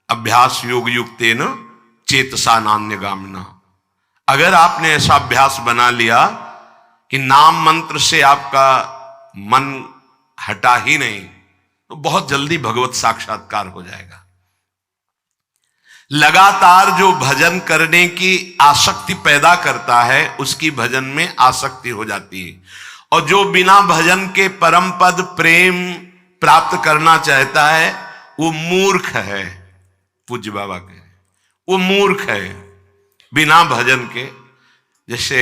अभ्यास योग युक्तेन चेतसा नान्यगामिना। अगर आपने ऐसा अभ्यास बना लिया कि नाम मंत्र से आपका मन हटा ही नहीं, तो बहुत जल्दी भगवत साक्षात्कार हो जाएगा। लगातार जो भजन करने की आसक्ति पैदा करता है, उसकी भजन में आसक्ति हो जाती है। और जो बिना भजन के परम पद प्रेम प्राप्त करना चाहता है, वो मूर्ख है। पूज्य बाबा कह रहे, वो मूर्ख है बिना भजन के। जैसे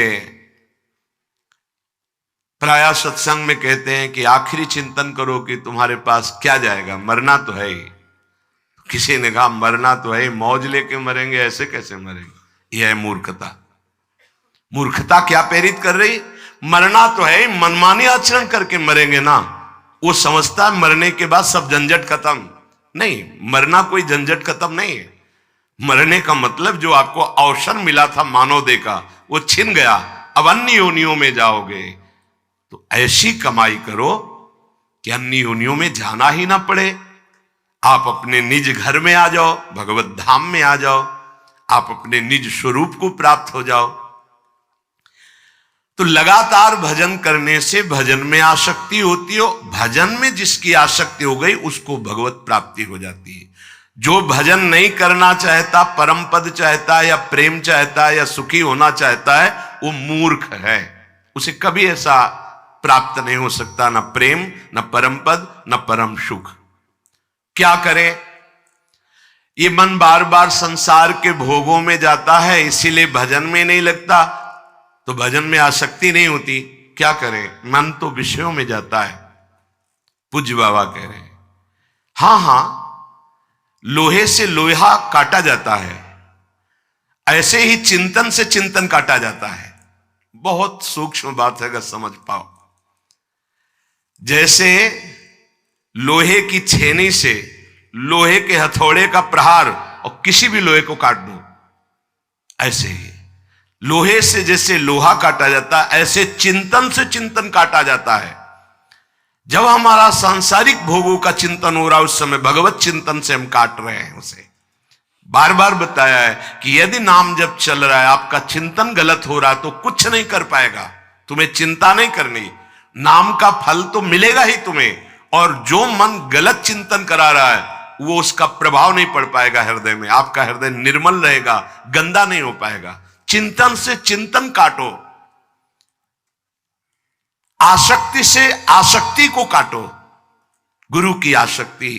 प्रायः सत्संग में कहते हैं कि आखिरी चिंतन करो कि तुम्हारे पास क्या जाएगा, मरना तो है ही। किसी ने कहा मरना तो है, मौज लेके मरेंगे, ऐसे कैसे मरेंगे? यह है मूर्खता। मूर्खता क्या प्रेरित कर रही? मरना तो है, मनमानी आचरण करके मरेंगे ना। वो समझता है मरने के बाद सब झंझट खत्म। नहीं, मरना कोई झंझट खत्म नहीं है। मरने का मतलब जो आपको अवसर मिला था मानव देह का, वो छिन गया, अब अन्य योनियों में जाओगे। तो ऐसी कमाई करो कि अन्य योनियों में जाना ही ना पड़े। आप अपने निज घर में आ जाओ, भगवत धाम में आ जाओ, आप अपने निज स्वरूप को प्राप्त हो जाओ। तो लगातार भजन करने से भजन में आसक्ति होती हो। भजन में जिसकी आसक्ति हो गई उसको भगवत प्राप्ति हो जाती है। जो भजन नहीं करना चाहता, परम पद चाहता है या प्रेम चाहता है या सुखी होना चाहता है, वो मूर्ख है। उसे कभी ऐसा प्राप्त नहीं हो सकता, न प्रेम, न परम पद, न परम सुख। क्या करे? ये मन बार बार संसार के भोगों में जाता है, इसीलिए भजन में नहीं लगता, तो भजन में आसक्ति नहीं होती। क्या करे? मन तो विषयों में जाता है। पूज्य बाबा कह रहे हैं, हां, लोहे से लोहा काटा जाता है, ऐसे ही चिंतन से चिंतन काटा जाता है। बहुत सूक्ष्म बात है, अगर समझ पाओ। जैसे लोहे की छेनी से लोहे के हथौड़े का प्रहार और किसी भी लोहे को काट दो, ऐसे ही लोहे से जैसे लोहा काटा जाता है, ऐसे चिंतन से चिंतन काटा जाता है। जब हमारा सांसारिक भोगों का चिंतन हो रहा है, उस समय भगवत चिंतन से हम काट रहे हैं उसे। बार बार बताया है कि यदि नाम जब चल रहा है, आपका चिंतन गलत हो रहा है, तो कुछ नहीं कर पाएगा। तुम्हें चिंता नहीं करनी, नाम का फल तो मिलेगा ही तुम्हें। और जो मन गलत चिंतन करा रहा है, वो उसका प्रभाव नहीं पड़ पाएगा हृदय में। आपका हृदय निर्मल रहेगा, गंदा नहीं हो पाएगा। चिंतन से चिंतन काटो, आसक्ति से आसक्ति को काटो। गुरु की आसक्ति,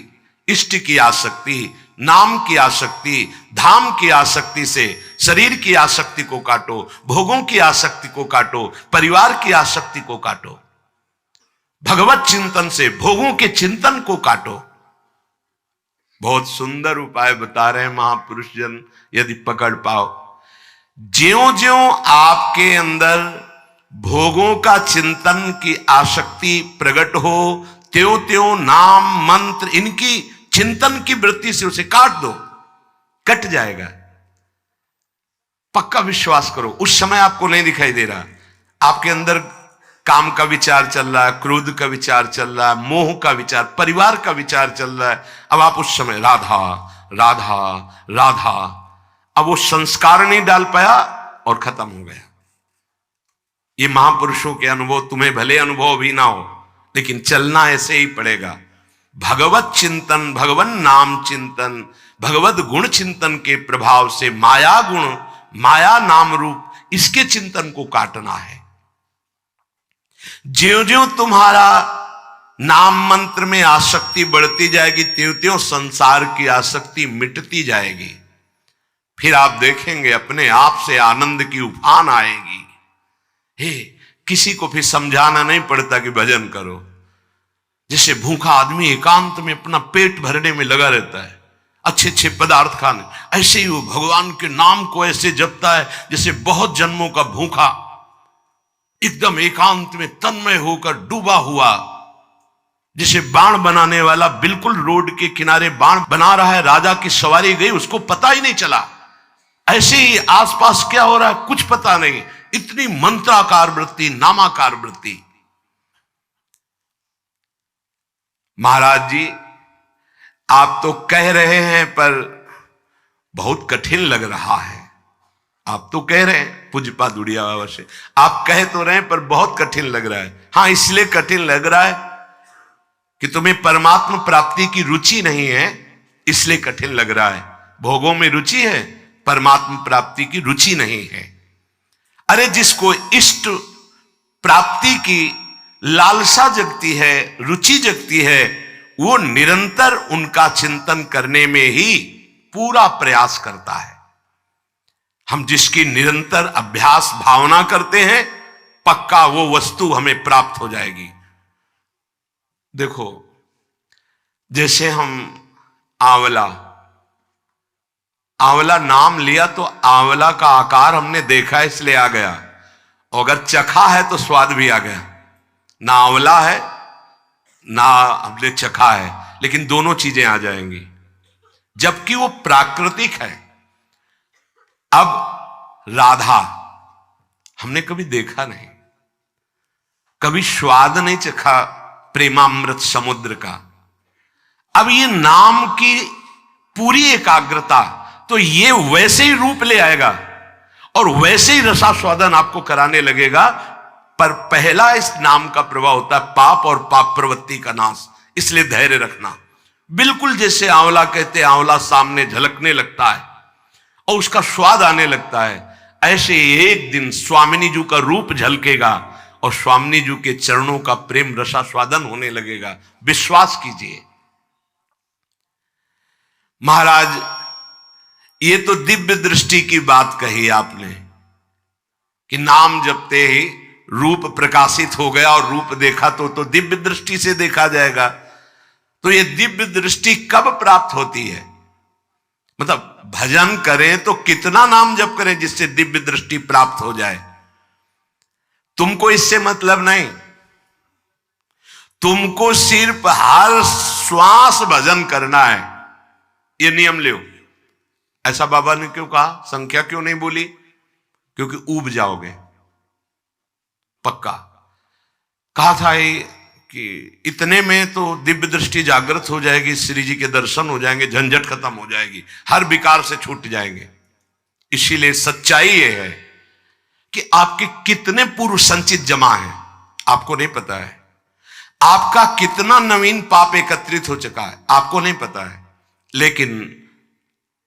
इष्ट की आसक्ति, नाम की आसक्ति, धाम की आसक्ति से शरीर की आसक्ति को काटो, भोगों की आसक्ति को काटो, परिवार की आसक्ति को काटो। भगवत चिंतन से भोगों के चिंतन को काटो। बहुत सुंदर उपाय बता रहे हैं महापुरुष जन, यदि पकड़ पाओ। ज्यों ज्यों आपके अंदर भोगों का चिंतन की आसक्ति प्रकट हो, त्यों त्यों नाम मंत्र इनकी चिंतन की वृत्ति से उसे काट दो, कट जाएगा। पक्का विश्वास करो। उस समय आपको नहीं दिखाई दे रहा, आपके अंदर काम का विचार चल रहा है, क्रोध का विचार चल रहा है, मोह का विचार, परिवार का विचार चल रहा है। अब आप उस समय राधा राधा राधा, अब वो संस्कार नहीं डाल पाया और खत्म हो गया। ये महापुरुषों के अनुभव, तुम्हें भले अनुभव भी ना हो, लेकिन चलना ऐसे ही पड़ेगा। भगवत चिंतन, भगवन नाम चिंतन, भगवत गुण चिंतन के प्रभाव से माया गुण, माया नाम रूप, इसके चिंतन को काटना है। ज्यों ज्यों तुम्हारा नाम मंत्र में आसक्ति बढ़ती जाएगी, त्यों त्यों संसार की आसक्ति मिटती जाएगी। फिर आप देखेंगे अपने आप से आनंद की उफान आएगी। हे, किसी को फिर समझाना नहीं पड़ता कि भजन करो। जैसे भूखा आदमी एकांत में अपना पेट भरने में लगा रहता है, अच्छे अच्छे पदार्थ खाने, ऐसे ही वो भगवान के नाम को ऐसे जपता है जैसे बहुत जन्मों का भूखा, एकदम एकांत में तन्मय होकर डूबा हुआ। जैसे बाण बनाने वाला बिल्कुल रोड के किनारे बाण बना रहा है, राजा की सवारी गई, उसको पता ही नहीं चला। ऐसे ही आसपास क्या हो रहा है कुछ पता नहीं। इतनी मंत्राकार वृत्ति, नामाकार वृत्ति। महाराज जी, आप तो कह रहे हैं, पर बहुत कठिन लग रहा है। आप तो कह रहे हैं पूज्यपाद उड़िया बाबा से, आप कह तो रहे हैं पर बहुत कठिन लग रहा है। हाँ, इसलिए कठिन लग रहा है कि तुम्हें परमात्मा प्राप्ति की रुचि नहीं है, इसलिए कठिन लग रहा है। भोगों में रुचि है, परमात्मा प्राप्ति की रुचि नहीं है। अरे जिसको इष्ट प्राप्ति की लालसा जगती है, रुचि जगती है, वो निरंतर उनका चिंतन करने में ही पूरा प्रयास करता है। हम जिसकी निरंतर अभ्यास भावना करते हैं, पक्का वो वस्तु हमें प्राप्त हो जाएगी। देखो, जैसे हम आंवला नाम लिया तो आंवला का आकार हमने देखा इसलिए आ गया, और अगर चखा है तो स्वाद भी आ गया। ना आंवला है ना हमने चखा है, लेकिन दोनों चीजें आ जाएंगी, जबकि वो प्राकृतिक है। अब राधा हमने कभी देखा नहीं, कभी स्वाद नहीं चखा प्रेमामृत समुद्र का। अब ये नाम की पूरी एकाग्रता, तो ये वैसे ही रूप ले आएगा और वैसे ही रसास्वादन आपको कराने लगेगा। पर पहला इस नाम का प्रभाव होता है पाप और पाप प्रवृत्ति का नाश, इसलिए धैर्य रखना। बिल्कुल जैसे आंवला कहते, आंवला सामने झलकने लगता है और उसका स्वाद आने लगता है, ऐसे एक दिन स्वामिनी जी का रूप झलकेगा और स्वामिनी जी के चरणों का प्रेम रसास्वादन होने लगेगा। विश्वास कीजिए महाराज, ये तो दिव्य दृष्टि की बात कही आपने कि नाम जपते ही रूप प्रकाशित हो गया और रूप देखा तो दिव्य दृष्टि से देखा जाएगा। तो ये दिव्य दृष्टि कब प्राप्त होती है? मतलब भजन करें तो कितना नाम जप करें जिससे दिव्य दृष्टि प्राप्त हो जाए। तुमको इससे मतलब नहीं, तुमको सिर्फ हर श्वास भजन करना है, ये नियम लो। ऐसा बाबा ने क्यों कहा? संख्या क्यों नहीं बोली? क्योंकि ऊब जाओगे, पक्का कहा था कि इतने में तो दिव्य दृष्टि जागृत हो जाएगी, श्री जी के दर्शन हो जाएंगे, झंझट खत्म हो जाएगी, हर विकार से छूट जाएंगे। इसीलिए सच्चाई ये है कि आपके कितने पूर्व संचित जमा हैं आपको नहीं पता है, आपका कितना नवीन पाप एकत्रित हो चुका है आपको नहीं पता है, लेकिन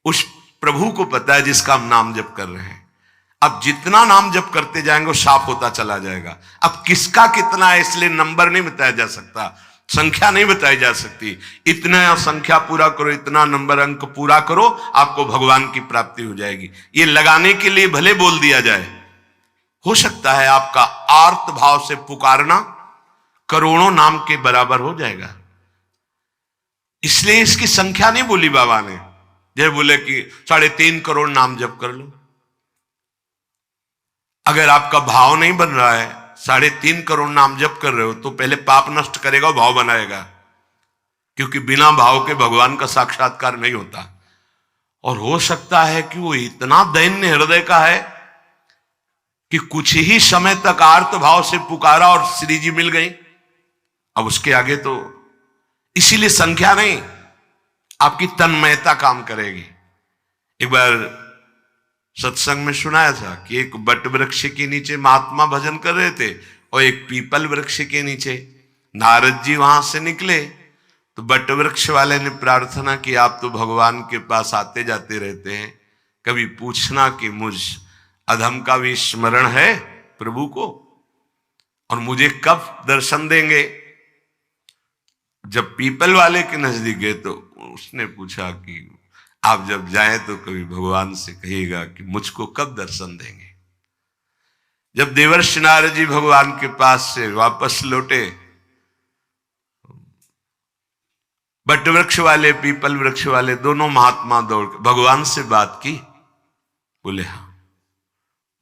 उस प्रभु को पता है जिसका हम नाम जप कर रहे हैं। अब जितना नाम जप करते जाएंगे वो साफ होता चला जाएगा। अब किसका कितना है इसलिए नंबर नहीं बताया जा सकता, संख्या नहीं बताई जा सकती। इतना संख्या पूरा करो, इतना नंबर अंक पूरा करो, आपको भगवान की प्राप्ति हो जाएगी। ये लगाने के लिए भले बोल दिया जाए, हो सकता है आपका आर्त भाव से पुकारना करोड़ों नाम के बराबर हो जाएगा। इसलिए इसकी संख्या नहीं बोली बाबा ने, जब बोले कि 3.5 करोड़ नाम जप कर लो। अगर आपका भाव नहीं बन रहा है, 3.5 करोड़ नाम जप कर रहे हो, तो पहले पाप नष्ट करेगा और भाव बनाएगा, क्योंकि बिना भाव के भगवान का साक्षात्कार नहीं होता। और हो सकता है कि वो इतना दैन्य हृदय का है कि कुछ ही समय तक आर्त भाव से पुकारा और श्री जी मिल गई, अब उसके आगे तो इसीलिए संख्या नहीं, आपकी तन्मयता काम करेगी। एक बार सत्संग में सुनाया था कि एक बट वृक्ष के नीचे महात्मा भजन कर रहे थे और एक पीपल वृक्ष के नीचे। नारद जी वहां से निकले तो बट वृक्ष वाले ने प्रार्थना की, आप तो भगवान के पास आते जाते रहते हैं, कभी पूछना कि मुझ अधम का भी स्मरण है प्रभु को, और मुझे कब दर्शन देंगे। जब पीपल वाले के नजदीक गए तो उसने पूछा कि आप जब जाए तो कभी भगवान से कहिएगा कि मुझको कब दर्शन देंगे। जब देवर्षि नारद जी भगवान के पास से वापस लौटे, बट वृक्ष वाले पीपल वृक्ष वाले दोनों महात्मा दौड़ के भगवान से बात की। बोले हाँ।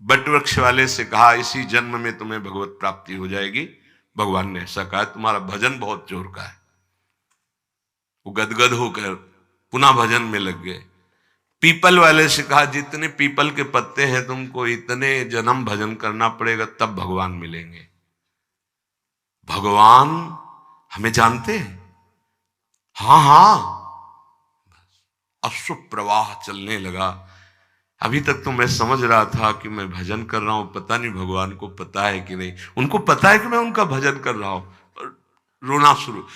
बट वृक्ष वाले से कहा इसी जन्म में तुम्हें भगवत प्राप्ति हो जाएगी। भगवान ने ऐसा कहा, तुम्हारा भजन बहुत जोर का है। वो गदगद होकर पुनः भजन में लग गए। पीपल वाले से कहा जितने पीपल के पत्ते हैं तुमको इतने जन्म भजन करना पड़ेगा तब भगवान मिलेंगे। भगवान हमें जानते हैं, हाँ हाँ, अश्रु प्रवाह चलने लगा। अभी तक तो मैं समझ रहा था कि मैं भजन कर रहा हूं, पता नहीं भगवान को पता है कि नहीं। उनको पता है कि मैं उनका भजन कर रहा हूं, पर रोना शुरू,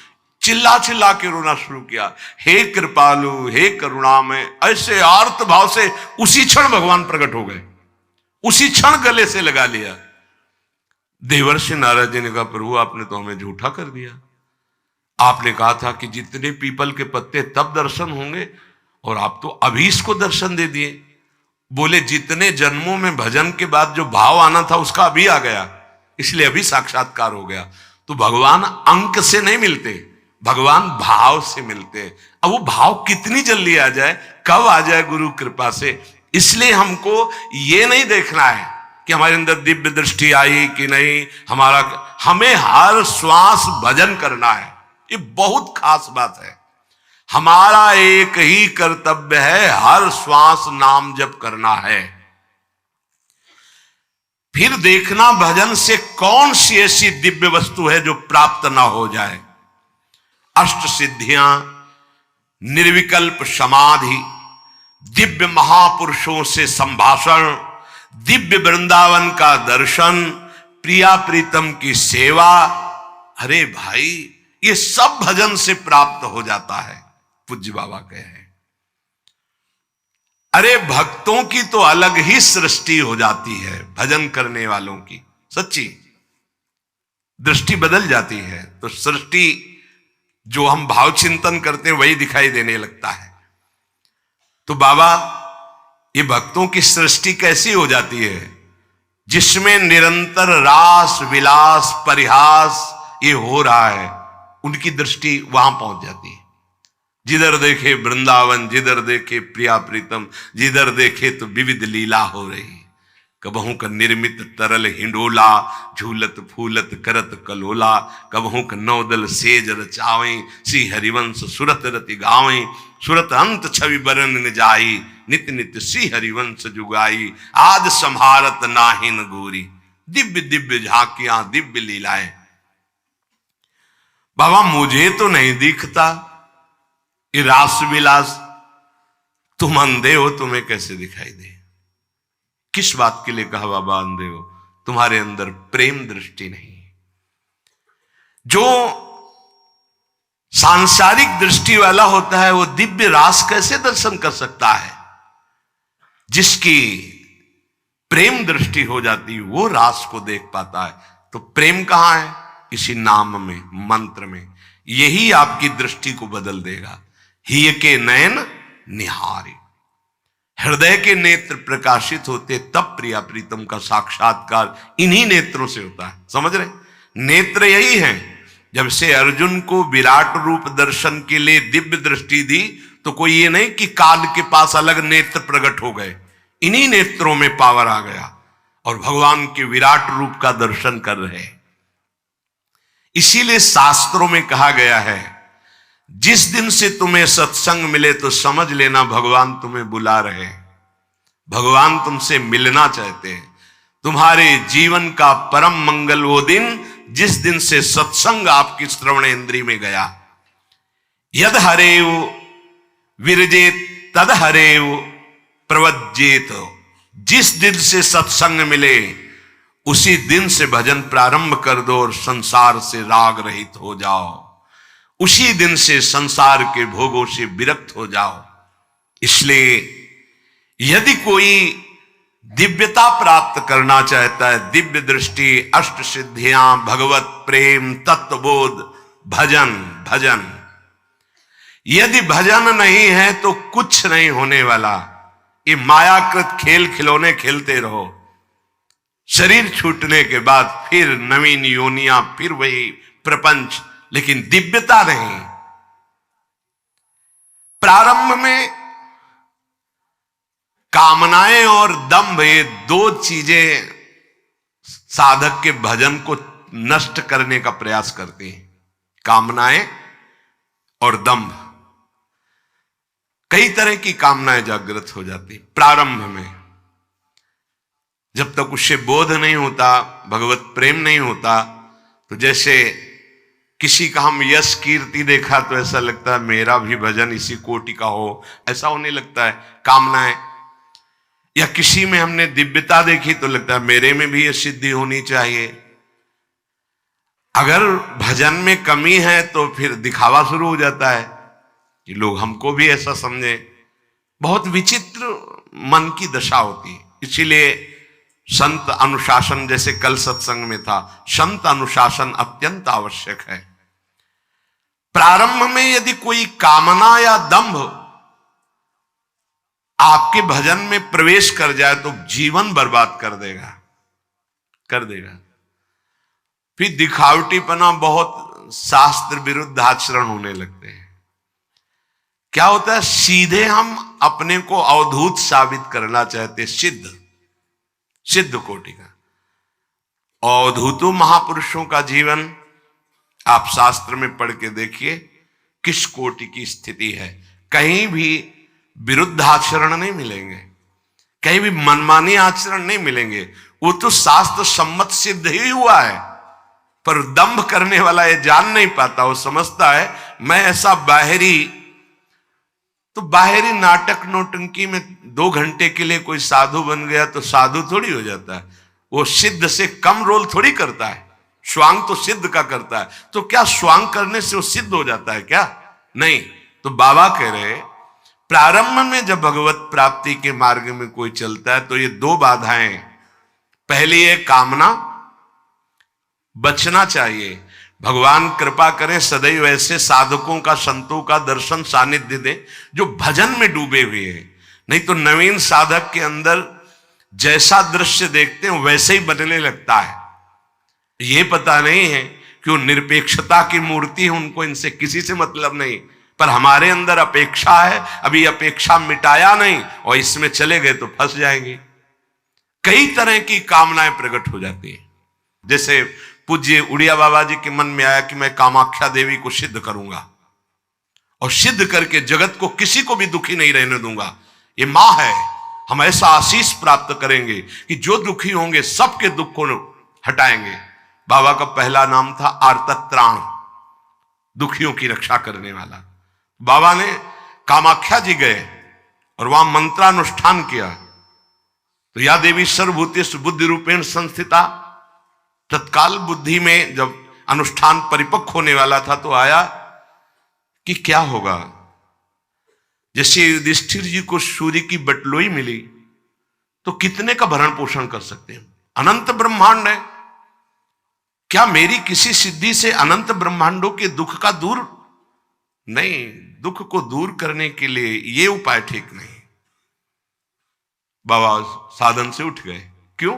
चिल्ला चिल्ला के रोना शुरू किया, हे कृपालु, हे करुणामय, ऐसे आर्त भाव से उसी क्षण भगवान प्रकट हो गए, उसी क्षण गले से लगा लिया। देवर्षि नारद जी ने कहा, प्रभु आपने तो हमें झूठा कर दिया। आपने कहा था कि जितने पीपल के पत्ते तब दर्शन होंगे, और आप तो अभी इसको दर्शन दे दिए। बोले जितने जन्मों में भजन के बाद जो भाव आना था उसका अभी आ गया, इसलिए अभी साक्षात्कार हो गया। तो भगवान अंक से नहीं मिलते, भगवान भाव से मिलते हैं। अब वो भाव कितनी जल्दी आ जाए, कब आ जाए गुरु कृपा से, इसलिए हमको ये नहीं देखना है कि हमारे अंदर दिव्य दृष्टि आई कि नहीं, हमें हर श्वास भजन करना है। ये बहुत खास बात है। हमारा एक ही कर्तव्य है, हर श्वास नाम जप करना है। फिर देखना भजन से कौन सी ऐसी दिव्य वस्तु है जो प्राप्त ना हो जाए। अष्ट सिद्धियां, निर्विकल्प समाधि, दिव्य महापुरुषों से संभाषण, दिव्य वृंदावन का दर्शन, प्रिया प्रीतम की सेवा। अरे भाई, ये सब भजन से प्राप्त हो जाता है। पूज्य बाबा कहे हैं, अरे भक्तों की तो अलग ही सृष्टि हो जाती है, भजन करने वालों की सच्ची दृष्टि बदल जाती है। तो सृष्टि जो हम भाव चिंतन करते हैं वही दिखाई देने लगता है। तो बाबा, ये भक्तों की सृष्टि कैसी हो जाती है, जिसमें निरंतर रास विलास परिहास ये हो रहा है, उनकी दृष्टि वहां पहुंच जाती है। जिधर देखे वृंदावन, जिधर देखे प्रिया प्रीतम, जिधर देखे तो विविध लीला हो रही। कबहू का निर्मित तरल हिंडोला, झूलत फूलत करत कलोला, कबहू का नौदल सेज रचावे, श्री हरिवंश सुरत रति गावे, सुरत अंत छवि बरन न जाई, नित नित श्री हरिवंश जुगाई, आज संहारत नाहिन गोरी। दिव्य दिव्य झांकियां, दिव्य लीलाएं। बाबा मुझे तो नहीं दिखता ये रास विलास, तुम अंधे हो, तुम्हें कैसे दिखाई दे। किस बात के लिए कहा बाबा अंधे हो? तुम्हारे अंदर प्रेम दृष्टि नहीं। जो सांसारिक दृष्टि वाला होता है वो दिव्य रास कैसे दर्शन कर सकता है? जिसकी प्रेम दृष्टि हो जाती वो रास को देख पाता है। तो प्रेम कहां है? इसी नाम में, मंत्र में। यही आपकी दृष्टि को बदल देगा। हिय के नयन निहारे, हृदय के नेत्र प्रकाशित होते तब प्रिया प्रीतम का साक्षात्कार इन्हीं नेत्रों से होता है। समझ रहे? नेत्र यही है। जब से अर्जुन को विराट रूप दर्शन के लिए दिव्य दृष्टि दी, तो कोई ये नहीं कि काल के पास अलग नेत्र प्रकट हो गए, इन्हीं नेत्रों में पावर आ गया और भगवान के विराट रूप का दर्शन कर रहे। इसीलिए शास्त्रों में कहा गया है, जिस दिन से तुम्हें सत्संग मिले तो समझ लेना भगवान तुम्हें बुला रहे, भगवान तुमसे मिलना चाहते हैं। तुम्हारे जीवन का परम मंगल वो दिन जिस दिन से सत्संग आपकी श्रवण इंद्री में गया। यद हरेव विरजेत तद हरेव प्रवज्जेत, जिस दिन से सत्संग मिले उसी दिन से भजन प्रारंभ कर दो और संसार से राग रहित हो जाओ। उसी दिन से संसार के भोगों से विरक्त हो जाओ। इसलिए यदि कोई दिव्यता प्राप्त करना चाहता है, दिव्य दृष्टि, अष्ट सिद्धियां, भगवत प्रेम, तत्वबोध, भजन भजन। यदि भजन नहीं है तो कुछ नहीं होने वाला। ये मायाकृत खेल खिलौने खेलते रहो, शरीर छूटने के बाद फिर नवीन योनियां, फिर वही प्रपंच, लेकिन दिव्यता नहीं। प्रारंभ में कामनाएं और दंभ, ये दो चीजें साधक के भजन को नष्ट करने का प्रयास करती हैं। कामनाएं और दंभ। कई तरह की कामनाएं जागृत हो जाती प्रारंभ में। जब तक उससे बोध नहीं होता, भगवत प्रेम नहीं होता, तो जैसे किसी का हम यश कीर्ति देखा तो ऐसा लगता है मेरा भी भजन इसी कोटि का हो, ऐसा होने लगता है, कामनाएं। या किसी में हमने दिव्यता देखी तो लगता है मेरे में भी ये सिद्धि होनी चाहिए। अगर भजन में कमी है तो फिर दिखावा शुरू हो जाता है कि लोग हमको भी ऐसा समझे। बहुत विचित्र मन की दशा होती है। इसीलिए संत अनुशासन, जैसे कल सत्संग में था, संत अनुशासन अत्यंत आवश्यक है। प्रारंभ में यदि कोई कामना या दंभ आपके भजन में प्रवेश कर जाए तो जीवन बर्बाद कर देगा। फिर दिखावटीपना, बहुत शास्त्र विरुद्ध आचरण होने लगते हैं। क्या होता है, सीधे हम अपने को अवधूत साबित करना चाहते, सिद्ध कोटि का। अवधूतों महापुरुषों का जीवन आप शास्त्र में पढ़ के देखिए किस कोटि की स्थिति है। कहीं भी विरुद्ध आचरण नहीं मिलेंगे, कहीं भी मनमानी आचरण नहीं मिलेंगे। वो तो शास्त्र सम्मत सिद्ध ही हुआ है, पर दंभ करने वाला ये जान नहीं पाता। वो समझता है मैं ऐसा बाहरी नाटक नौटंकी में 2 घंटे के लिए कोई साधु बन गया तो साधु थोड़ी हो जाता है। वो सिद्ध से कम रोल थोड़ी करता है। स्वांग तो सिद्ध का करता है, तो क्या स्वांग करने से वो सिद्ध हो जाता है क्या? नहीं। तो बाबा कह रहे प्रारंभ में जब भगवत प्राप्ति के मार्ग में कोई चलता है तो ये 2 बाधाएं। पहली है कामना, बचना चाहिए। भगवान कृपा करें सदैव ऐसे साधकों का, संतों का दर्शन सानिध्य दे जो भजन में डूबे हुए हैं। नहीं तो नवीन साधक के अंदर जैसा दृश्य देखते हैं वैसे ही बनने लगता है। ये पता नहीं है कि वो निरपेक्षता की मूर्ति है, उनको इनसे किसी से मतलब नहीं, पर हमारे अंदर अपेक्षा है। अभी अपेक्षा मिटाया नहीं और इसमें चले गए तो फंस जाएंगे। कई तरह की कामनाएं प्रकट हो जाती है। जैसे पूज्य उड़िया बाबा जी के मन में आया कि मैं कामाख्या देवी को सिद्ध करूंगा और सिद्ध करके जगत को किसी को भी दुखी नहीं रहने दूंगा। ये मां है, हम ऐसा आशीष प्राप्त करेंगे कि जो दुखी होंगे सबके दुख को हटाएंगे। बाबा का पहला नाम था आर्तत्राण, दुखियों की रक्षा करने वाला। बाबा ने कामाख्या जी गए और वहां मंत्रानुष्ठान किया तो या देवी सर्वभूतेषु बुद्धि रूपेण संस्थिता। तत्काल बुद्धि में जब अनुष्ठान परिपक्व होने वाला था तो आया कि क्या होगा। जैसे युधिष्ठिर जी को सूर्य की बटलोई मिली तो कितने का भरण पोषण कर सकते हैं? अनंत ब्रह्मांड है, क्या मेरी किसी सिद्धि से अनंत ब्रह्मांडों के दुख का दूर नहीं? दुख को दूर करने के लिए ये उपाय ठीक नहीं। बाबा साधन से उठ गए। क्यों?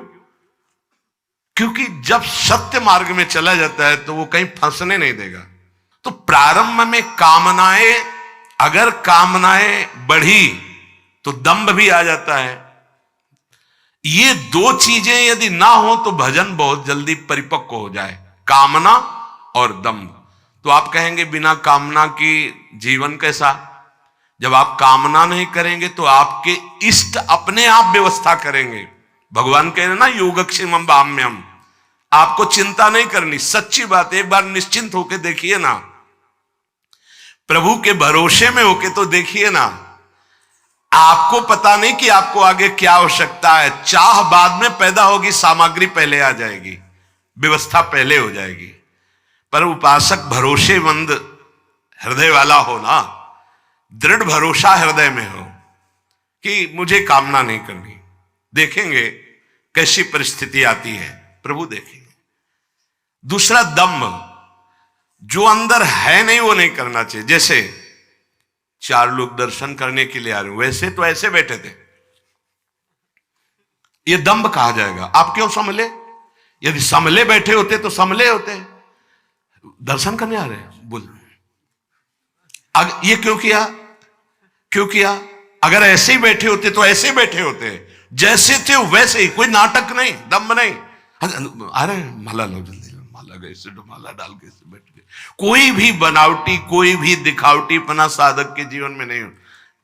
क्योंकि जब सत्य मार्ग में चला जाता है तो वो कहीं फंसने नहीं देगा। तो प्रारंभ में कामनाएं, अगर कामनाएं बढ़ी तो दंभ भी आ जाता है। ये 2 चीजें यदि ना हो तो भजन बहुत जल्दी परिपक्व हो जाए, कामना और दंभ। तो आप कहेंगे बिना कामना की जीवन कैसा? जब आप कामना नहीं करेंगे तो आपके इष्ट अपने आप व्यवस्था करेंगे। भगवान कह रहे ना योगक्षेमं बाम्यम, आपको चिंता नहीं करनी। सच्ची बात, एक बार निश्चिंत होके देखिए ना, प्रभु के भरोसे में होके तो देखिए ना। आपको पता नहीं कि आपको आगे क्या आवश्यकता है। चाह बाद में पैदा होगी, सामग्री पहले आ जाएगी, व्यवस्था पहले हो जाएगी। पर उपासक भरोसेमंद हृदय वाला हो ना, दृढ़ भरोसा हृदय में हो कि मुझे कामना नहीं करनी। देखेंगे कैसी परिस्थिति आती है, प्रभु देखेंगे। दूसरा दम्भ, जो अंदर है नहीं वो नहीं करना चाहिए। जैसे 4 लोग दर्शन करने के लिए आ रहे हैं, वैसे तो ऐसे बैठे थे, ये दंभ कहा जाएगा। आप क्यों संभले? यदि संभले बैठे होते तो संभले होते। दर्शन करने आ रहे हैं, बोल ये क्यों किया? क्यों किया? अगर ऐसे ही बैठे होते तो ऐसे बैठे होते, जैसे थे वैसे ही, कोई नाटक नहीं, दम्भ नहीं। अरे माला लो जल्दी, माला गए से माला डाल के बैठ गए। कोई भी बनावटी, कोई भी दिखावटीपना साधक के जीवन में नहीं हो।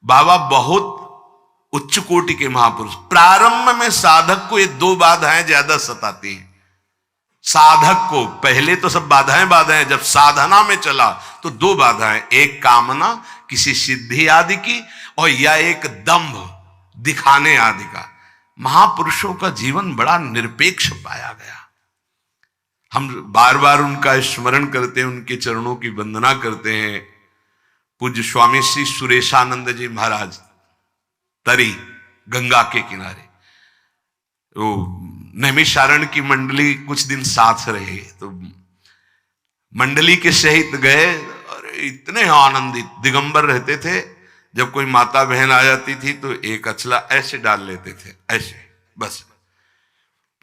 बाबा बहुत उच्च कोटि के महापुरुष। प्रारंभ में साधक को ये 2 बाधाएं ज्यादा सताती हैं। साधक को पहले तो सब बाधाएं बाधाएं, जब साधना में चला तो दो बाधाएं, एक कामना किसी सिद्धि आदि की, और या एक दंभ दिखाने आदि का। महापुरुषों का जीवन बड़ा निरपेक्ष पाया गया। हम बार बार उनका स्मरण करते हैं, उनके चरणों की वंदना करते हैं। पूज्य स्वामी श्री सुरेशानंद जी महाराज तरी गंगा के किनारे, वो नैमिषारण्य की मंडली कुछ दिन साथ रहे, तो मंडली के सहित गए और इतने आनंदित, दिगंबर रहते थे। जब कोई माता बहन आ जाती थी तो एक अचला ऐसे डाल लेते थे, ऐसे बस,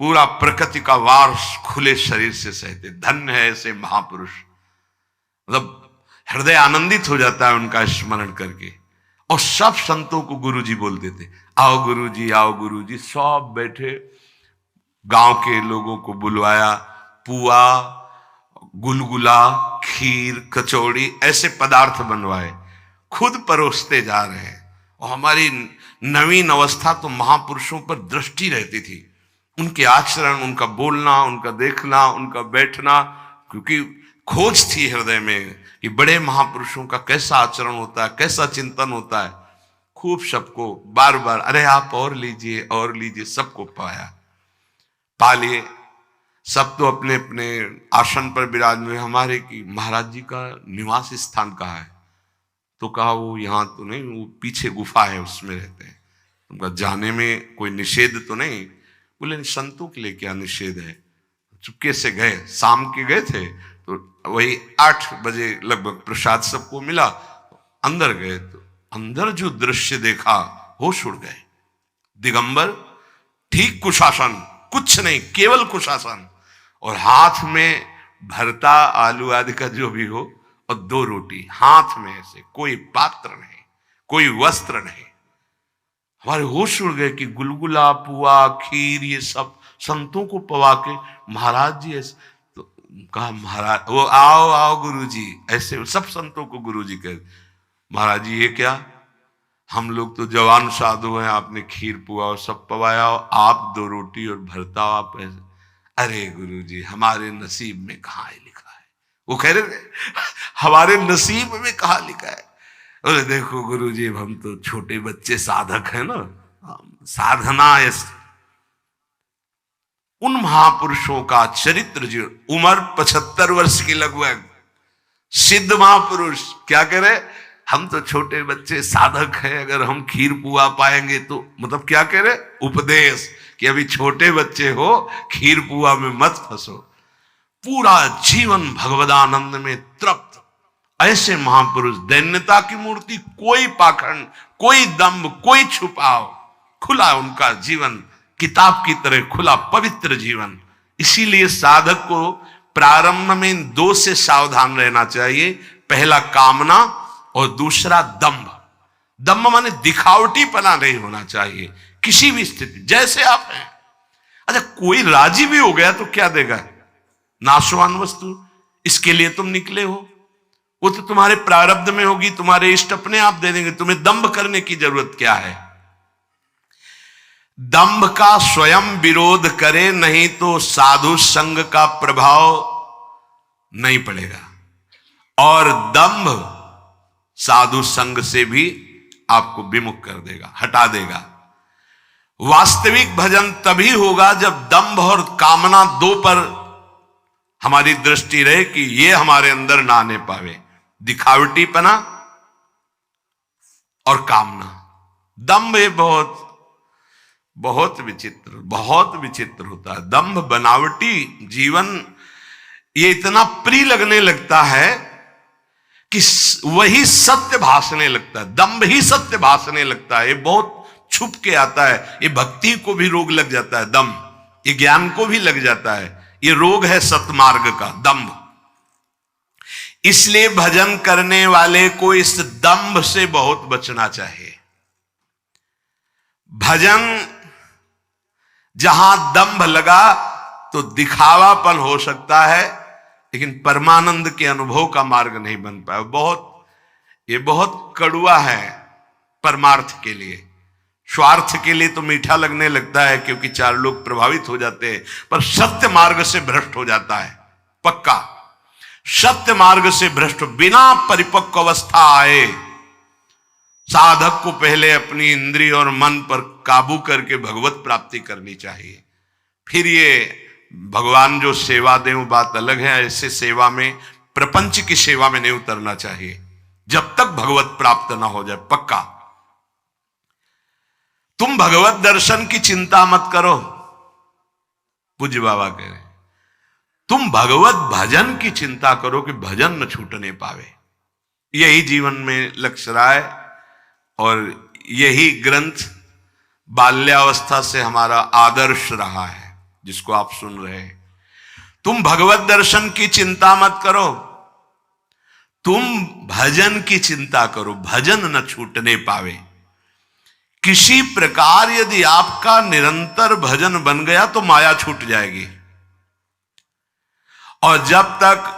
पूरा प्रकृति का वार खुले शरीर से सहते। धन्य है ऐसे महापुरुष, मतलब हृदय आनंदित हो जाता है उनका स्मरण करके। और सब संतों को गुरुजी बोलते थे, आओ गुरुजी, आओ गुरुजी। सब बैठे, गांव के लोगों को बुलवाया, पुआ, गुलगुला, खीर, कचौड़ी ऐसे पदार्थ बनवाए, खुद परोसते जा रहे हैं। और हमारी नवीन अवस्था तो महापुरुषों पर दृष्टि रहती थी, उनके आचरण, उनका बोलना, उनका देखना, उनका बैठना, क्योंकि खोज थी हृदय में कि बड़े महापुरुषों का कैसा आचरण होता है, कैसा चिंतन होता है। खूब सबको बार बार, अरे आप और लीजिए और लीजिए, सबको पाया, पा लिए। सब तो अपने अपने आसन पर विराजमान। हमारे की महाराज जी का निवास स्थान कहाँ है? तो कहा वो यहाँ तो नहीं, वो पीछे गुफा है उसमें रहते हैं। उनका जाने में कोई निषेध तो नहीं? बोले संतों के लिए क्या निषेध है। चुपके से गए, शाम के गए थे, तो वही 8 बजे लगभग प्रसाद सबको मिला। अंदर गए तो अंदर जो दृश्य देखा, होश उड़ गए। दिगंबर, ठीक कुशासन, कुछ नहीं, केवल कुशासन, और हाथ में भरता आलू आदि का जो भी हो, और 2 रोटी हाथ में, ऐसे कोई पात्र नहीं, कोई वस्त्र नहीं। हमारे होश उड़ गए कि गुलगुला, पुआ, खीर, ये सब संतों को पवा के महाराज जी ऐसे। तो कहा महाराज, वो आओ आओ गुरुजी, ऐसे सब संतों को गुरुजी कह। महाराज जी ये क्या, हम लोग तो जवान साधु हैं, आपने खीर पुआ और सब पवाया, आप 2 रोटी और भरता आप ऐसे। अरे गुरुजी, हमारे नसीब में कहाँ लिखा है? वो कह रहे थे, हमारे नसीब में कहाँ लिखा है? अरे देखो गुरुजी, हम तो छोटे बच्चे साधक हैं ना, साधना। उन महापुरुषों का चरित्र, जो उम्र 75 वर्ष की लगभग, सिद्ध महापुरुष क्या कह रहे, हम तो छोटे बच्चे साधक हैं, अगर हम खीर पुआ पाएंगे तो, मतलब क्या कह रहे, उपदेश कि अभी छोटे बच्चे हो, खीर पुआ में मत फंसो। पूरा जीवन भगवदानंद में तृप्त ऐसे महापुरुष, दैन्यता की मूर्ति, कोई पाखंड, कोई दंभ, कोई छुपाव, खुला उनका जीवन, किताब की तरह खुला पवित्र जीवन। इसीलिए साधक को प्रारंभ में 2 से सावधान रहना चाहिए। पहला कामना और दूसरा दंभ। दंभ माने दिखावटीपना नहीं होना चाहिए किसी भी स्थिति, जैसे आप हैं। अच्छा, कोई राजी भी हो गया तो क्या देगा? नाशवान वस्तु। इसके लिए तुम निकले हो, वो तो तुम्हारे प्रारब्ध में होगी, तुम्हारे इष्ट अपने आप दे देंगे, तुम्हें दंभ करने की जरूरत क्या है? दंभ का स्वयं विरोध करे, नहीं तो साधु संग का प्रभाव नहीं पड़ेगा। और दंभ साधु संग से भी आपको विमुख कर देगा, हटा देगा। वास्तविक भजन तभी होगा जब दंभ और कामना 2 पर हमारी दृष्टि रहे कि ये हमारे अंदर ना आने पावे। दिखावटीपना और कामना, दंभ ये बहुत बहुत विचित्र होता है। दंभ बनावटी जीवन, ये इतना प्रिय लगने लगता है कि वही सत्य भासने लगता है, दंभ ही सत्य भासने लगता है। ये बहुत छुप के आता है, ये भक्ति को भी रोग लग जाता है दंभ, ये ज्ञान को भी लग जाता है। ये रोग है सतमार्ग का, दंभ। इसलिए भजन करने वाले को इस दंभ से बहुत बचना चाहिए। भजन जहां दंभ लगा तो दिखावापन हो सकता है, लेकिन परमानंद के अनुभव का मार्ग नहीं बन पाया। ये बहुत कड़वा है परमार्थ के लिए। स्वार्थ के लिए तो मीठा लगने लगता है क्योंकि चार लोग प्रभावित हो जाते हैं, पर सत्य मार्ग से भ्रष्ट हो जाता है पक्का। सत्य मार्ग से भ्रष्ट बिना परिपक्व अवस्था आए साधक को पहले अपनी इंद्रिय और मन पर काबू करके भगवत प्राप्ति करनी चाहिए। फिर ये भगवान जो सेवा दें वो बात अलग है। ऐसे सेवा में, प्रपंच की सेवा में नहीं उतरना चाहिए जब तक भगवत प्राप्त ना हो जाए पक्का। तुम भगवत दर्शन की चिंता मत करो, पूज्य बाबा कह रहे, तुम भगवत भजन की चिंता करो कि भजन न छूटने पावे। यही जीवन में लक्ष्य रहा है और यही ग्रंथ बाल्यावस्था से हमारा आदर्श रहा है जिसको आप सुन रहे हैं। तुम भगवत दर्शन की चिंता मत करो, तुम भजन की चिंता करो, भजन न छूटने पावे। किसी प्रकार यदि आपका निरंतर भजन बन गया तो माया छूट जाएगी, और जब तक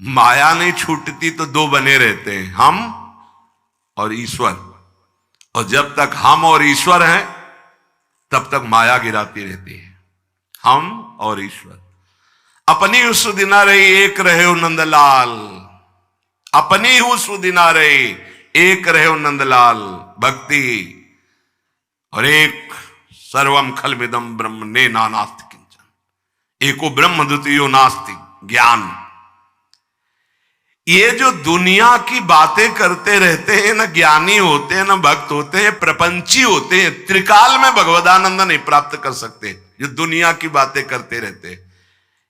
माया नहीं छूटती तो दो बने रहते हैं, हम और ईश्वर। और जब तक हम और ईश्वर हैं तब तक माया गिराती रहती है। हम और ईश्वर अपनी सुदिना रही एक रहे हो नंदलाल, अपनी हूं सुदिना रही एक रहे हो नंदलाल। भक्ति और एक सर्वम खलमिदम ब्रह्म ने नानास्ति किंचन, एको ब्रह्म द्वितीयो नास्ति ज्ञान। ये जो दुनिया की बातें करते रहते हैं, ना ज्ञानी होते हैं, ना भक्त होते हैं, प्रपंची होते हैं, त्रिकाल में भगवदानंद नहीं प्राप्त कर सकते। जो दुनिया की बातें करते रहते हैं,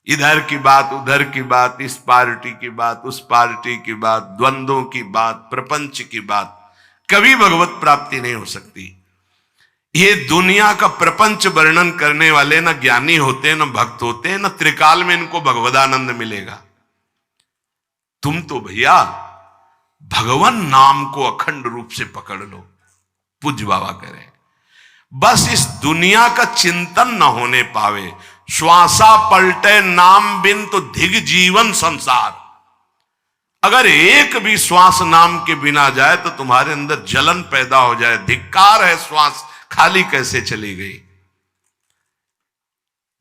इधर की बात उधर की बात, इस पार्टी की बात उस पार्टी की बात, द्वंद्वों की बात, प्रपंच की बात, कभी भगवत प्राप्ति नहीं हो सकती। ये दुनिया का प्रपंच वर्णन करने वाले ना ज्ञानी होते हैं, ना भक्त होते हैं, ना त्रिकाल में इनको भगवदानंद मिलेगा। तुम तो भैया भगवान नाम को अखंड रूप से पकड़ लो, पूज्य बाबा कह रहे हैं। बस इस दुनिया का चिंतन न होने पावे, श्वासा पलटे नाम बिन तो धिग जीवन संसार। अगर एक भी श्वास नाम के बिना जाए तो तुम्हारे अंदर जलन पैदा हो जाए, धिक्कार है, श्वास खाली कैसे चली गई।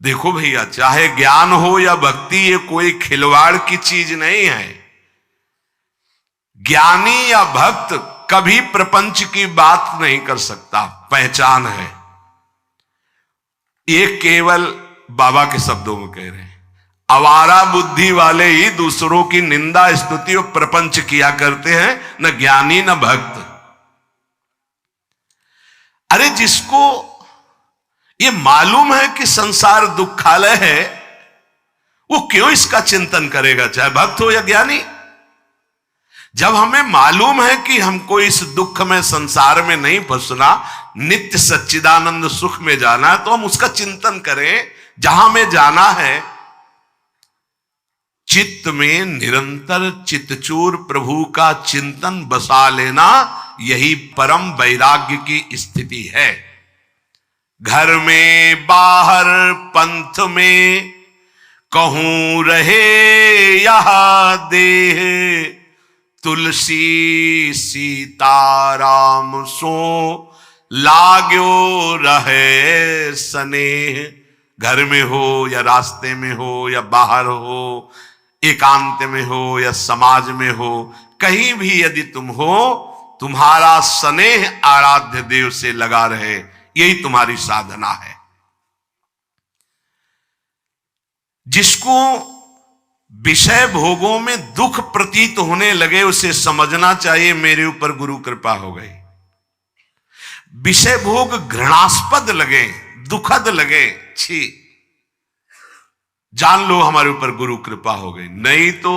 देखो भैया, चाहे ज्ञान हो या भक्ति, ये कोई खिलवाड़ की चीज नहीं है। ज्ञानी या भक्त कभी प्रपंच की बात नहीं कर सकता, पहचान है। ये केवल बाबा के शब्दों में कह रहे हैं। आवारा बुद्धि वाले ही दूसरों की निंदा स्तुति और प्रपंच किया करते हैं, न ज्ञानी न भक्त। अरे जिसको ये मालूम है कि संसार दुखालय है, वो क्यों इसका चिंतन करेगा, चाहे भक्त हो या ज्ञानी। जब हमें मालूम है कि हमको इस दुख में, संसार में नहीं फंसना, नित्य सच्चिदानंद सुख में जाना है, तो हम उसका चिंतन करें। जहां में जाना है, चित्त में निरंतर चित्तचूर प्रभु का चिंतन बसा लेना, यही परम वैराग्य की स्थिति है। घर में बाहर पंथ में कहूं रहे यह देह, तुलसी सीताराम सो लाग्यो रहे स्नेह। घर में हो या रास्ते में हो या बाहर हो, एकांत में हो या समाज में हो, कहीं भी यदि तुम हो, तुम्हारा स्नेह आराध्य देव से लगा रहे, यही तुम्हारी साधना है। जिसको विषय भोगों में दुख प्रतीत होने लगे, उसे समझना चाहिए मेरे ऊपर गुरु कृपा हो गई। विषय भोग घृणास्पद लगे, दुखद लगे, छी, जान लो हमारे ऊपर गुरु कृपा हो गई। नहीं तो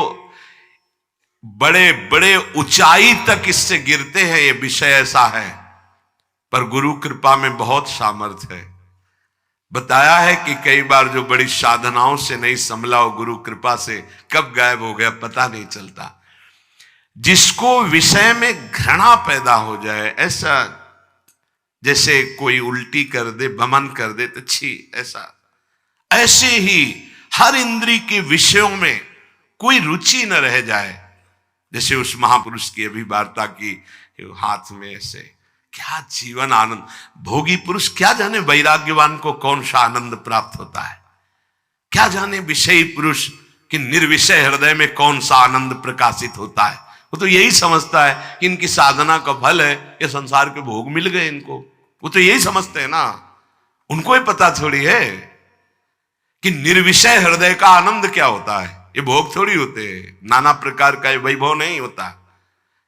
बड़े बड़े ऊंचाई तक इससे गिरते हैं, ये विषय ऐसा है। पर गुरु कृपा में बहुत सामर्थ्य है। बताया है कि कई बार जो बड़ी साधनाओं से नहीं संभला, वो गुरु कृपा से कब गायब हो गया पता नहीं चलता। जिसको विषय में घृणा पैदा हो जाए, ऐसा जैसे कोई उल्टी कर दे, भमन कर दे तो छी, ऐसे ही हर इंद्री के विषयों में कोई रुचि न रह जाए। जैसे उस महापुरुष की अभी वार्ता की, हाथ में ऐसे क्या जीवन आनंद! भोगी पुरुष क्या जाने वैराग्यवान को कौन सा आनंद प्राप्त होता है, क्या जाने विषयी पुरुष कि निर्विषय हृदय में कौन सा आनंद प्रकाशित होता है। वो तो यही समझता है कि इनकी साधना का फल है ये संसार के भोग मिल गए इनको, वो तो यही समझते हैं ना। उनको ही पता थोड़ी है कि निर्विषय हृदय का आनंद क्या होता है। ये भोग थोड़ी होते हैं, नाना प्रकार का ये वैभव नहीं होता।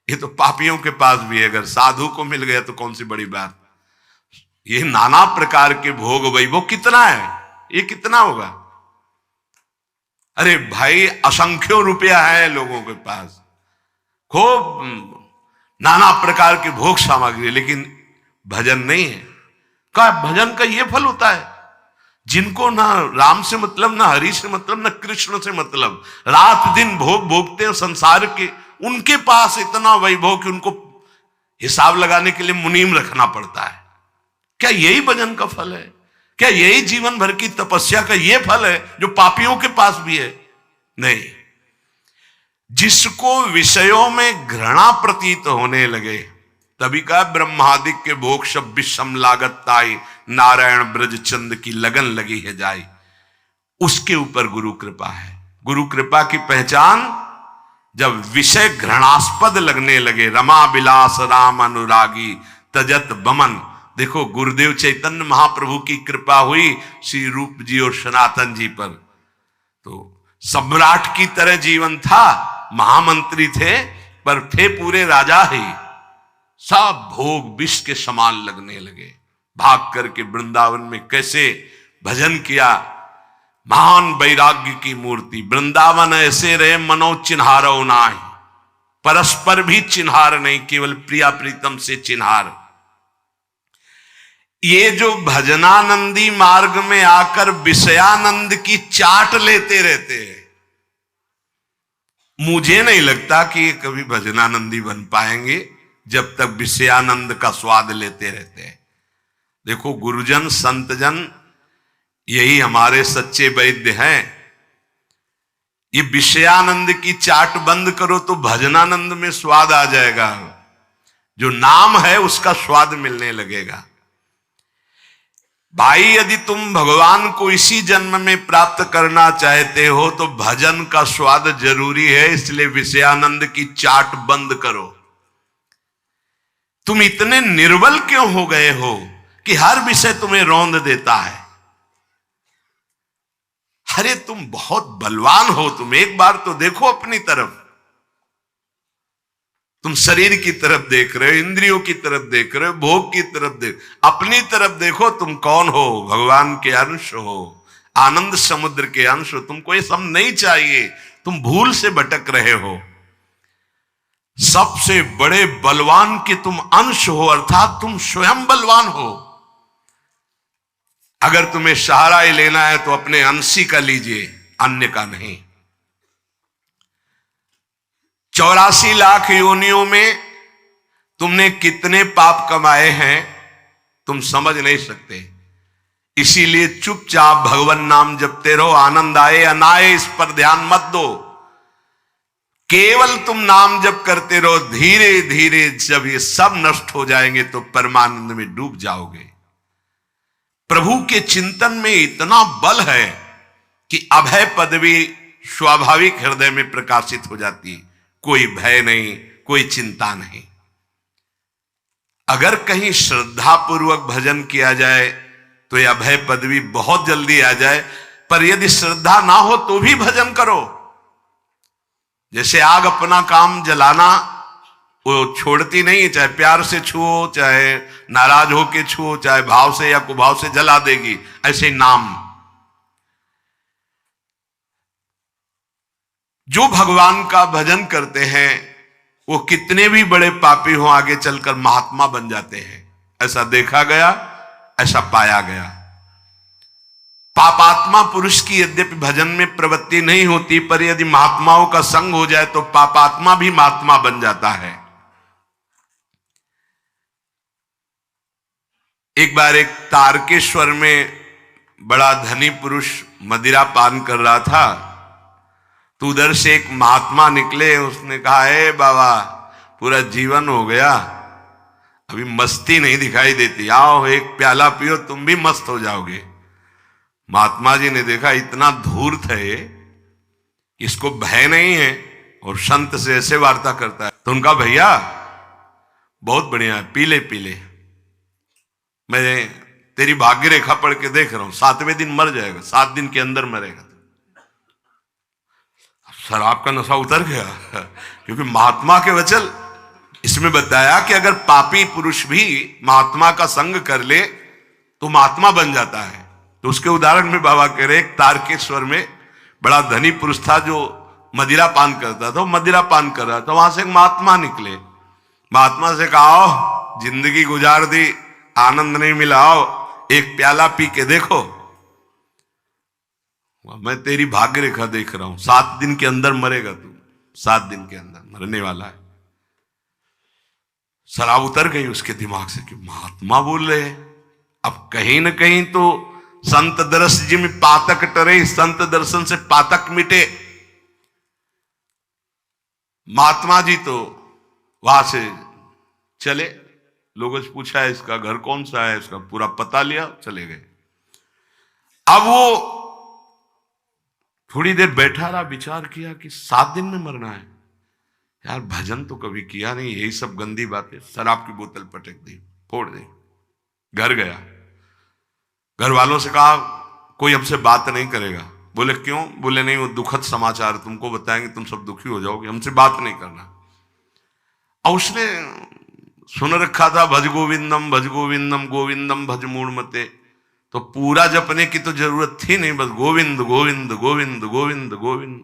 ये तो पापियों के पास भी है, अगर साधु को मिल गया तो कौन सी बड़ी बात। ये नाना प्रकार के भोग वैभव कितना है, ये कितना होगा? अरे भाई असंख्यों रुपया है लोगों के पास, खूब नाना प्रकार की भोग सामग्री, लेकिन भजन नहीं है। क्या भजन का ये फल होता है? जिनको ना राम से मतलब, ना हरि से मतलब, ना कृष्ण से मतलब, रात दिन भोग भोगते हैं संसार के, उनके पास इतना वैभव कि उनको हिसाब लगाने के लिए मुनीम रखना पड़ता है। क्या यही भजन का फल है? क्या यही जीवन भर की तपस्या का ये फल है जो पापियों के पास भी है? नहीं। जिसको विषयों में घृणा प्रतीत होने लगे, तभी का ब्रह्मादिक के भोग सब विषम लागत ताई, नारायण ब्रज चंद की लगन लगी है जाई, उसके ऊपर गुरु कृपा है। गुरु कृपा की पहचान जब विषय घृणास्पद लगने लगे, रमा विलास राम अनुरागी तजत बमन। देखो गुरुदेव चैतन्य महाप्रभु की कृपा हुई श्री रूप जी और सनातन जी पर, तो सम्राट की तरह जीवन था, महामंत्री थे, पर थे पूरे राजा ही। सब भोग विष के समान लगने लगे। भाग करके वृंदावन में कैसे भजन किया, महान वैराग्य की मूर्ति। वृंदावन ऐसे रहे मनो चिन्हारो नाहि, परस्पर भी चिन्हार नहीं, केवल प्रिया प्रीतम से चिन्हार। ये जो भजनानंदी मार्ग में आकर विषयानंद की चाट लेते रहते हैं, मुझे नहीं लगता कि ये कभी भजनानंदी बन पाएंगे जब तक विषयानंद का स्वाद लेते रहते हैं। देखो गुरुजन संतजन यही हमारे सच्चे वैद्य हैं। ये विषयानंद की चाट बंद करो तो भजनानंद में स्वाद आ जाएगा, जो नाम है उसका स्वाद मिलने लगेगा। भाई यदि तुम भगवान को इसी जन्म में प्राप्त करना चाहते हो तो भजन का स्वाद जरूरी है, इसलिए विषयानंद की चाट बंद करो। तुम इतने निर्बल क्यों हो गए हो कि हर विषय तुम्हें रौंद देता है? अरे तुम बहुत बलवान हो, तुम एक बार तो देखो अपनी तरफ। तुम शरीर की तरफ देख रहे हो, इंद्रियों की तरफ देख रहे हो, भोग की तरफ देख, अपनी तरफ देखो। तुम कौन हो? भगवान के अंश हो, आनंद समुद्र के अंश हो। तुमको ये सब नहीं चाहिए, तुम भूल से भटक रहे हो। सबसे बड़े बलवान के तुम अंश हो, अर्थात तुम स्वयं बलवान हो। अगर तुम्हें सहारा ही लेना है तो अपने अंशी का लीजिए, अन्य का नहीं। 84 लाख योनियों में तुमने कितने पाप कमाए हैं तुम समझ नहीं सकते। इसीलिए चुपचाप भगवान नाम जपते रहो, आनंद आए या ना आए इस पर ध्यान मत दो। केवल तुम नाम जप करते रहो, धीरे धीरे जब ये सब नष्ट हो जाएंगे तो परमानंद में डूब जाओगे। प्रभु के चिंतन में इतना बल है कि अभय पदवी स्वाभाविक हृदय में प्रकाशित हो जाती है। कोई भय नहीं, कोई चिंता नहीं। अगर कहीं श्रद्धा पूर्वक भजन किया जाए तो यह अभय पदवी बहुत जल्दी आ जाए, पर यदि श्रद्धा ना हो तो भी भजन करो। जैसे आग अपना काम जलाना वो छोड़ती नहीं है, चाहे प्यार से छुओ, चाहे नाराज होके छुओ, चाहे भाव से या कुभाव से जला देगी। ऐसे नाम, जो भगवान का भजन करते हैं वो कितने भी बड़े पापी हो आगे चलकर महात्मा बन जाते हैं। ऐसा देखा गया, ऐसा पाया गया। पापात्मा पुरुष की यद्यपि भजन में प्रवृत्ति नहीं होती, पर यदि महात्माओं का संग हो जाए तो पापात्मा भी महात्मा बन जाता है। एक बार एक तारकेश्वर में बड़ा धनी पुरुष मदिरा पान कर रहा था, तो उधर से एक महात्मा निकले। उसने कहा, हे बाबा, पूरा जीवन हो गया, अभी मस्ती नहीं दिखाई देती, आओ एक प्याला पियो तुम भी मस्त हो जाओगे। महात्मा जी ने देखा इतना धूर्त है ये, इसको भय नहीं है और संत से ऐसे वार्ता करता है। तो उनका भैया बहुत बढ़िया है, पीले पीले, मैं तेरी भाग्य रेखा पढ़ के देख रहा हूं, 7वें दिन मर जाएगा, 7 दिन के अंदर मरेगा। शराब का नशा उतर गया क्योंकि महात्मा के वचन इसमें बताया कि अगर पापी पुरुष भी महात्मा का संग कर ले तो महात्मा बन जाता है। तो उसके उदाहरण में बाबा कह रहे, एक तारकेश्वर में बड़ा धनी पुरुष था जो मदिरा पान करता था, मदिरा पान कर रहा था, वहां से एक महात्मा निकले। महात्मा से कहा, जिंदगी गुजार दी, आनंद नहीं मिला, आओ एक प्याला पी के देखो। मैं तेरी भाग्य रेखा देख रहा हूं, 7 दिन के अंदर मरेगा तू, 7 दिन के अंदर मरने वाला है। शराब उतर गई उसके दिमाग से कि महात्मा बोल रहे हैं। अब कहीं न कहीं तो संत दर्श जी में पातक टरे, संत दर्शन से पातक मिटे। महात्मा जी तो वहां से चले, लोगों से पूछा है इसका घर कौन सा है, इसका पूरा पता लिया, चले गए। अब वो थोड़ी देर बैठा रहा, विचार किया कि 7 दिन में मरना है, यार भजन तो कभी किया नहीं, यही सब गंदी बातें। शराब की बोतल पटक दी, फोड़ दी, घर गया। घर वालों से कहा कोई हमसे बात नहीं करेगा। बोले क्यों? बोले नहीं, वो दुखद समाचार तुमको बताएंगे, तुम सब दुखी हो जाओगे, हमसे बात नहीं करना। और उसने सुन रखा था भज गोविंदम गोविंदम भज मूढ़मते, तो पूरा जपने की तो जरूरत थी नहीं, बस गोविंद गोविंद गोविंद गोविंद गोविंद।